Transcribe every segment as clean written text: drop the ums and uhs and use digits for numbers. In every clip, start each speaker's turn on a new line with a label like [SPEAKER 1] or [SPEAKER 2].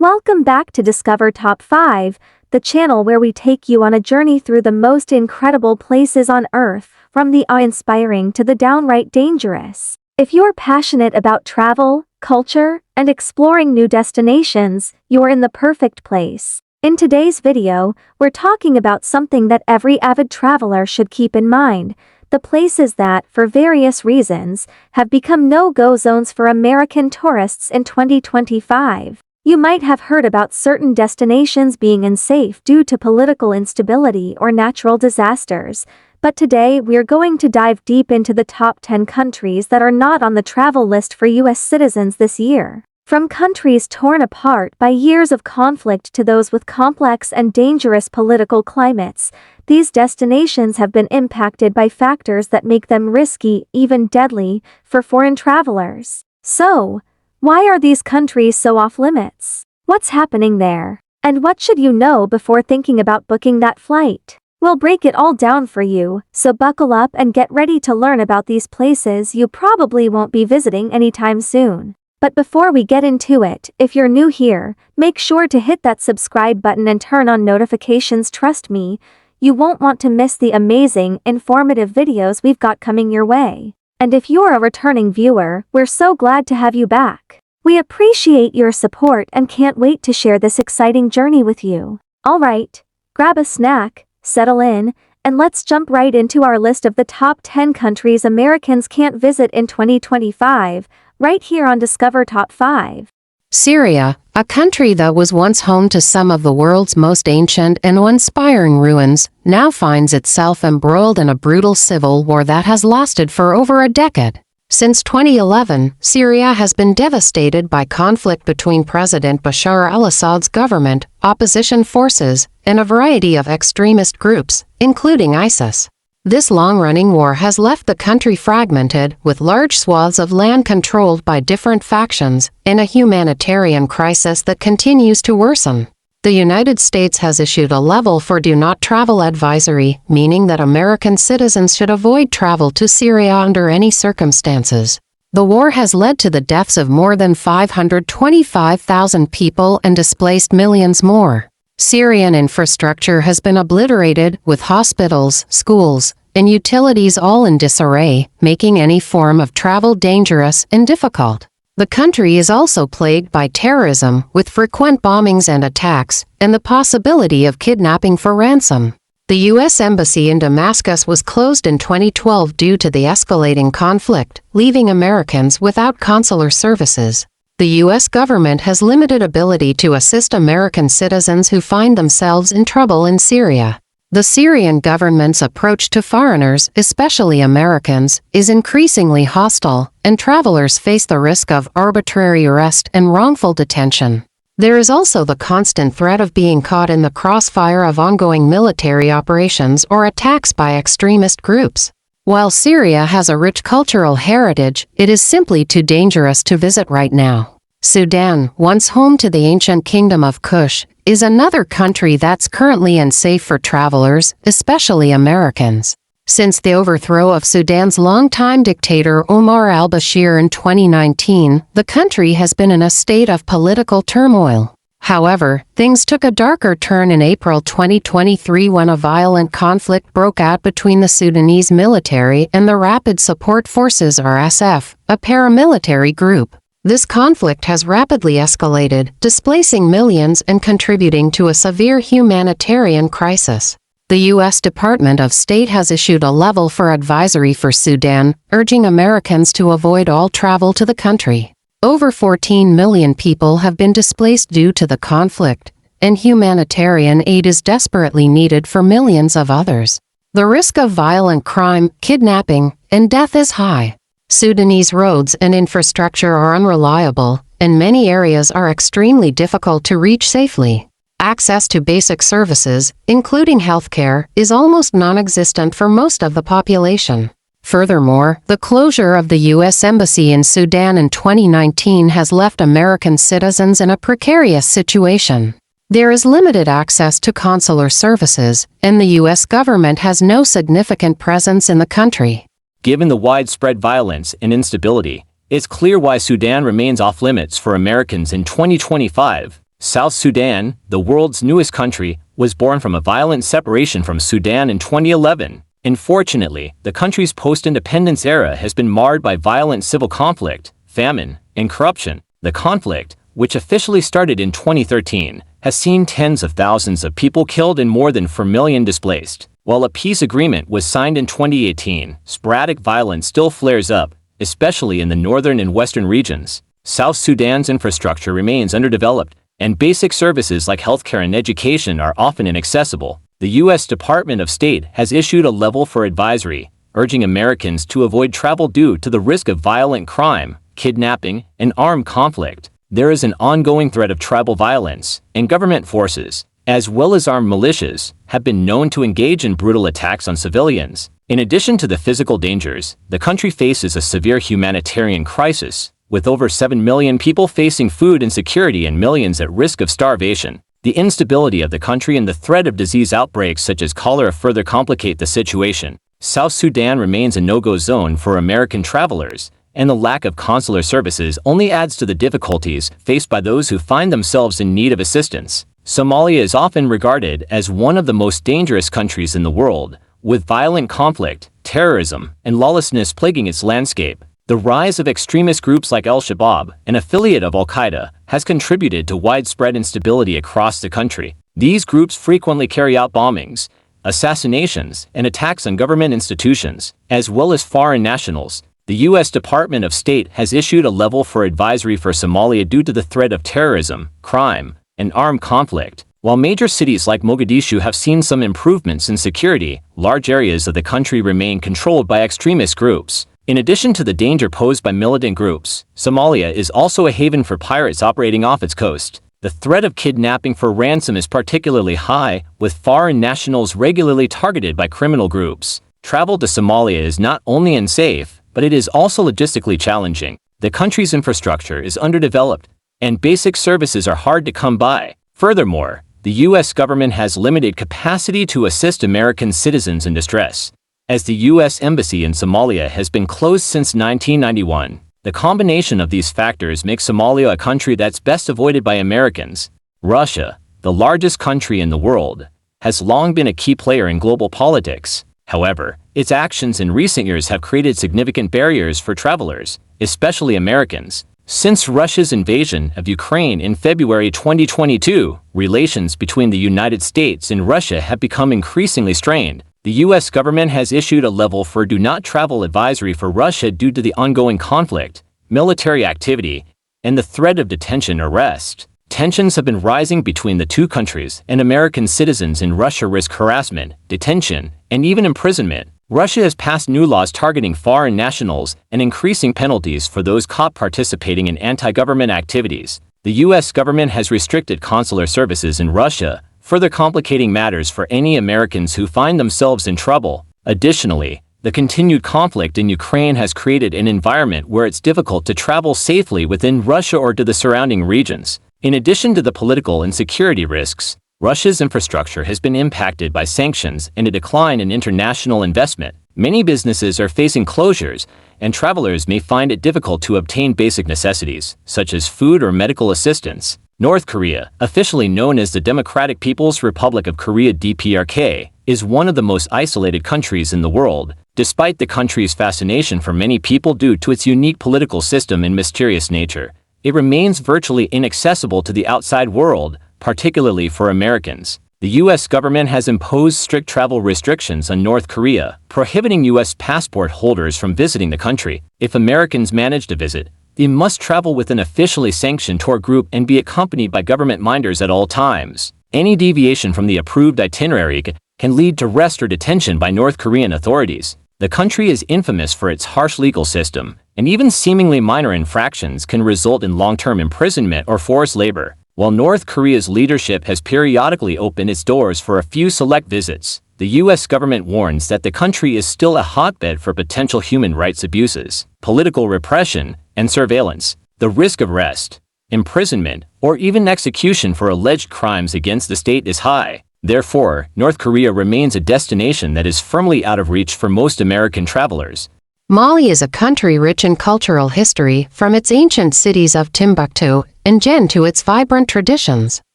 [SPEAKER 1] Welcome back to Discover Top 5, the channel where we take you on a journey through the most incredible places on Earth, from the awe-inspiring to the downright dangerous. If you're passionate about travel, culture, and exploring new destinations, you're in the perfect place. In today's video, we're talking about something that every avid traveler should keep in mind: the places that, for various reasons, have become no-go zones for American tourists in 2025. You might have heard about certain destinations being unsafe due to political instability or natural disasters, but today we're going to dive deep into the top 10 countries that are not on the travel list for U.S. citizens this year. From countries torn apart by years of conflict to those with complex and dangerous political climates, these destinations have been impacted by factors that make them risky, even deadly, for foreign travelers. So, why are these countries so off-limits? What's happening there? And what should you know before thinking about booking that flight? We'll break it all down for you, so buckle up and get ready to learn about these places you probably won't be visiting anytime soon. But before we get into it, if you're new here, make sure to hit that subscribe button and turn on notifications. Trust me, you won't want to miss the amazing, informative videos we've got coming your way. And if you're a returning viewer, we're so glad to have you back. We appreciate your support and can't wait to share this exciting journey with you. Alright, grab a snack, settle in, and let's jump right into our list of the top 10 countries Americans can't visit in 2025, right here on Discover Top 5.
[SPEAKER 2] Syria, a country that was once home to some of the world's most ancient and awe-inspiring ruins, now finds itself embroiled in a brutal civil war that has lasted for over a decade. Since 2011, Syria has been devastated by conflict between President Bashar al-Assad's government, opposition forces, and a variety of extremist groups, including ISIS. This long-running war has left the country fragmented, with large swaths of land controlled by different factions, and a humanitarian crisis that continues to worsen. The United States has issued a level 4 do not travel advisory, meaning that American citizens should avoid travel to Syria under any circumstances. The war has led to the deaths of more than 525,000 people and displaced millions more. Syrian infrastructure has been obliterated, with hospitals, schools, and utilities all in disarray, making any form of travel dangerous and difficult. The country is also plagued by terrorism, with frequent bombings and attacks, and the possibility of kidnapping for ransom. The U.S. Embassy in Damascus was closed in 2012 due to the escalating conflict, leaving Americans without consular services. The U.S. government has limited ability to assist American citizens who find themselves in trouble in Syria. The Syrian government's approach to foreigners, especially Americans, is increasingly hostile, and travelers face the risk of arbitrary arrest and wrongful detention. There is also the constant threat of being caught in the crossfire of ongoing military operations or attacks by extremist groups. While Syria has a rich cultural heritage, it is simply too dangerous to visit right now. Sudan, once home to the ancient kingdom of Kush, is another country that's currently unsafe for travelers, especially Americans. Since the overthrow of Sudan's longtime dictator Omar al-Bashir in 2019, the country has been in a state of political turmoil. However, things took a darker turn in April 2023 when a violent conflict broke out between the Sudanese military and the Rapid Support Forces (RSF), a paramilitary group. This conflict has rapidly escalated, displacing millions and contributing to a severe humanitarian crisis. The U.S. Department of State has issued a level 4 advisory for Sudan, urging Americans to avoid all travel to the country. Over 14 million people have been displaced due to the conflict, and humanitarian aid is desperately needed for millions of others. The risk of violent crime, kidnapping, and death is high. Sudanese roads and infrastructure are unreliable, and many areas are extremely difficult to reach safely. Access to basic services, including healthcare, is almost non-existent for most of the population. Furthermore, the closure of the U.S. Embassy in Sudan in 2019 has left American citizens in a precarious situation. There is limited access to consular services, and the U.S. government has no significant presence in the country.
[SPEAKER 3] Given the widespread violence and instability, it's clear why Sudan remains off-limits for Americans in 2025. South Sudan, the world's newest country, was born from a violent separation from Sudan in 2011. Unfortunately, the country's post-independence era has been marred by violent civil conflict, famine, and corruption. The conflict, which officially started in 2013, has seen tens of thousands of people killed and more than 4 million displaced. While a peace agreement was signed in 2018, sporadic violence still flares up, especially in the northern and western regions. South Sudan's infrastructure remains underdeveloped, and basic services like healthcare and education are often inaccessible. The U.S. Department of State has issued a level 4 advisory, urging Americans to avoid travel due to the risk of violent crime, kidnapping, and armed conflict. There is an ongoing threat of tribal violence, and government forces, as well as armed militias, have been known to engage in brutal attacks on civilians. In addition to the physical dangers, the country faces a severe humanitarian crisis, with over 7 million people facing food insecurity and millions at risk of starvation. The instability of the country and the threat of disease outbreaks such as cholera further complicate the situation. South Sudan remains a no-go zone for American travelers, and the lack of consular services only adds to the difficulties faced by those who find themselves in need of assistance. Somalia is often regarded as one of the most dangerous countries in the world, with violent conflict, terrorism, and lawlessness plaguing its landscape. The rise of extremist groups like Al-Shabaab, an affiliate of Al-Qaeda, has contributed to widespread instability across the country. These groups frequently carry out bombings, assassinations, and attacks on government institutions, as well as foreign nationals. The U.S. Department of State has issued a level 4 advisory for Somalia due to the threat of terrorism, crime, and armed conflict. While major cities like Mogadishu have seen some improvements in security, large areas of the country remain controlled by extremist groups. In addition to the danger posed by militant groups, Somalia is also a haven for pirates operating off its coast. The threat of kidnapping for ransom is particularly high, with foreign nationals regularly targeted by criminal groups. Travel to Somalia is not only unsafe, but it is also logistically challenging. The country's infrastructure is underdeveloped, and basic services are hard to come by. Furthermore, the U.S. government has limited capacity to assist American citizens in distress. As the U.S. Embassy in Somalia has been closed since 1991, the combination of these factors makes Somalia a country that's best avoided by Americans. Russia, the largest country in the world, has long been a key player in global politics. However, its actions in recent years have created significant barriers for travelers, especially Americans. Since Russia's invasion of Ukraine in February 2022, relations between the United States and Russia have become increasingly strained. The U.S. government has issued a level 4 do not travel advisory for Russia due to the ongoing conflict, military activity, and the threat of detention or arrest. Tensions have been rising between the two countries, and American citizens in Russia risk harassment, detention, and even imprisonment. Russia has passed new laws targeting foreign nationals and increasing penalties for those caught participating in anti-government activities. The U.S. government has restricted consular services in Russia, further complicating matters for any Americans who find themselves in trouble. Additionally, the continued conflict in Ukraine has created an environment where it's difficult to travel safely within Russia or to the surrounding regions. In addition to the political and security risks, Russia's infrastructure has been impacted by sanctions and a decline in international investment. Many businesses are facing closures, and travelers may find it difficult to obtain basic necessities, such as food or medical assistance. North Korea, officially known as the Democratic People's Republic of Korea (DPRK), is one of the most isolated countries in the world, despite the country's fascination for many people due to its unique political system and mysterious nature. It remains virtually inaccessible to the outside world, particularly for Americans. The U.S. government has imposed strict travel restrictions on North Korea, prohibiting U.S. passport holders from visiting the country. If Americans manage to visit, they must travel with an officially sanctioned tour group and be accompanied by government minders at all times. Any deviation from the approved itinerary can lead to arrest or detention by North Korean authorities. The country is infamous for its harsh legal system, and even seemingly minor infractions can result in long-term imprisonment or forced labor. While North Korea's leadership has periodically opened its doors for a few select visits, the U.S. government warns that the country is still a hotbed for potential human rights abuses, political repression, and surveillance. The risk of arrest, imprisonment, or even execution for alleged crimes against the state is high. Therefore, North Korea remains a destination that is firmly out of reach for most American travelers.
[SPEAKER 2] Mali is a country rich in cultural history, from its ancient cities of Timbuktu and gin to its vibrant traditions.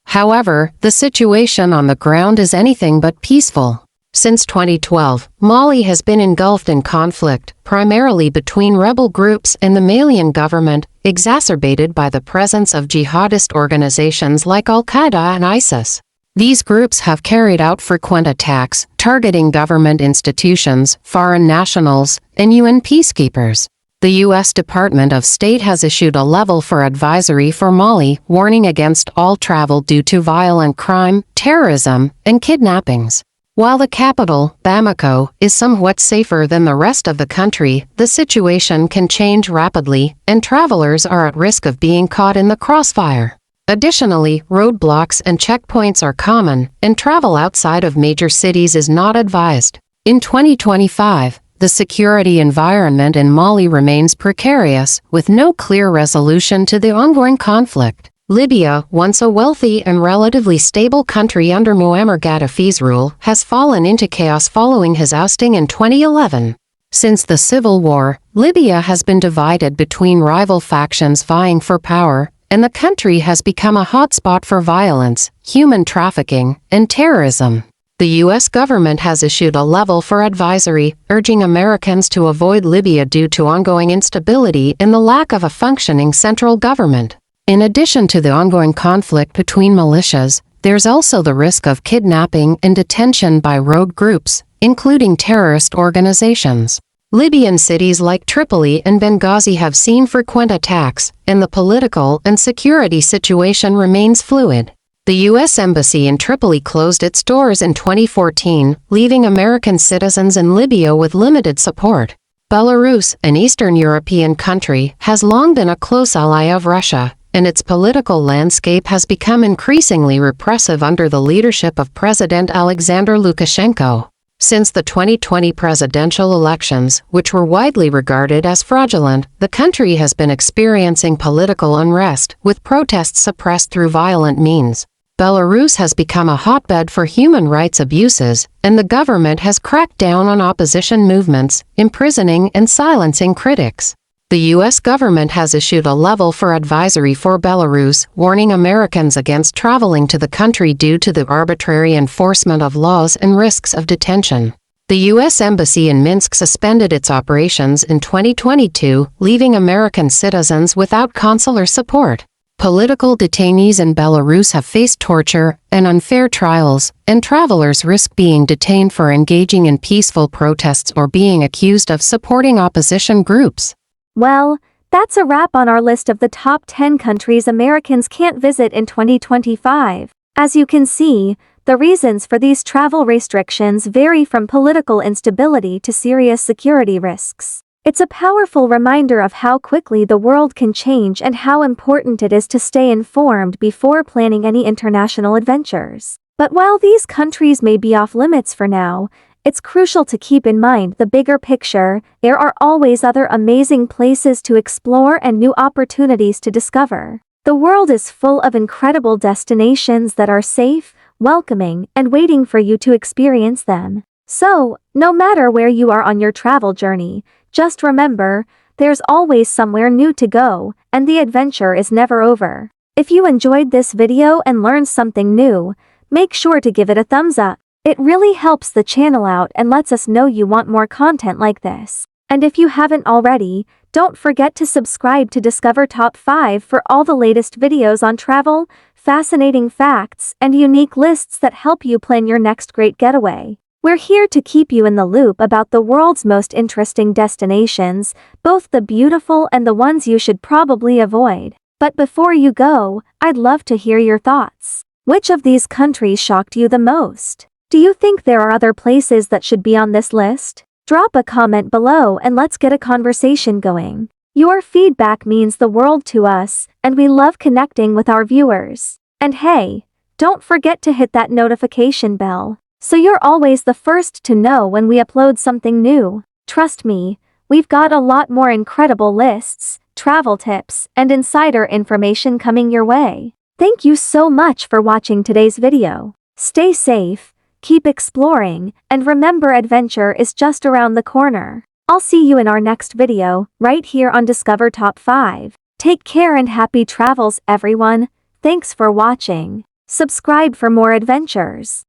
[SPEAKER 2] However, the situation on the ground is anything but peaceful. Since 2012, Mali has been engulfed in conflict, primarily between rebel groups and the Malian government, exacerbated by the presence of jihadist organizations like Al-Qaeda and ISIS. These groups have carried out frequent attacks, targeting government institutions, foreign nationals, and UN peacekeepers. The U.S. Department of State has issued a Level 4 advisory for Mali, warning against all travel due to violent crime, terrorism, and kidnappings. While the capital, Bamako, is somewhat safer than the rest of the country, the situation can change rapidly, and travelers are at risk of being caught in the crossfire. Additionally, roadblocks and checkpoints are common, and travel outside of major cities is not advised. In 2025, the security environment in Mali remains precarious, with no clear resolution to the ongoing conflict. Libya, once a wealthy and relatively stable country under Muammar Gaddafi's rule, has fallen into chaos following his ousting in 2011. Since the civil war, Libya has been divided between rival factions vying for power, and the country has become a hotspot for violence, human trafficking, and terrorism. The U.S. government has issued a Level 4 advisory, urging Americans to avoid Libya due to ongoing instability and the lack of a functioning central government. In addition to the ongoing conflict between militias, there's also the risk of kidnapping and detention by rogue groups, including terrorist organizations. Libyan cities like Tripoli and Benghazi have seen frequent attacks, and the political and security situation remains fluid. The U.S. Embassy in Tripoli closed its doors in 2014, leaving American citizens in Libya with limited support. Belarus, an Eastern European country, has long been a close ally of Russia, and its political landscape has become increasingly repressive under the leadership of President Alexander Lukashenko. Since the 2020 presidential elections, which were widely regarded as fraudulent, the country has been experiencing political unrest, with protests suppressed through violent means. Belarus has become a hotbed for human rights abuses, and the government has cracked down on opposition movements, imprisoning and silencing critics. The U.S. government has issued a Level 4 advisory for Belarus, warning Americans against traveling to the country due to the arbitrary enforcement of laws and risks of detention. The U.S. Embassy in Minsk suspended its operations in 2022, leaving American citizens without consular support. Political detainees in Belarus have faced torture and unfair trials, and travelers risk being detained for engaging in peaceful protests or being accused of supporting opposition groups.
[SPEAKER 1] Well, that's a wrap on our list of the top 10 countries Americans can't visit in 2025. As you can see, the reasons for these travel restrictions vary from political instability to serious security risks. It's a powerful reminder of how quickly the world can change and how important it is to stay informed before planning any international adventures. But while these countries may be off limits for now, it's crucial to keep in mind the bigger picture. There are always other amazing places to explore and new opportunities to discover. The world is full of incredible destinations that are safe, welcoming, and waiting for you to experience them. So, no matter where you are on your travel journey, just remember, there's always somewhere new to go, and the adventure is never over. If you enjoyed this video and learned something new, make sure to give it a thumbs up. It really helps the channel out and lets us know you want more content like this. And if you haven't already, don't forget to subscribe to Discover Top 5 for all the latest videos on travel, fascinating facts, and unique lists that help you plan your next great getaway. We're here to keep you in the loop about the world's most interesting destinations, both the beautiful and the ones you should probably avoid. But before you go, I'd love to hear your thoughts. Which of these countries shocked you the most? Do you think there are other places that should be on this list? Drop a comment below and let's get a conversation going. Your feedback means the world to us, and we love connecting with our viewers. And hey, don't forget to hit that notification bell, so you're always the first to know when we upload something new. Trust me, we've got a lot more incredible lists, travel tips, and insider information coming your way. Thank you so much for watching today's video. Stay safe, keep exploring, and remember, adventure is just around the corner. I'll see you in our next video, right here on Discover Top 5. Take Take care and happy travels, everyone. Thanks for watching. Subscribe for more adventures.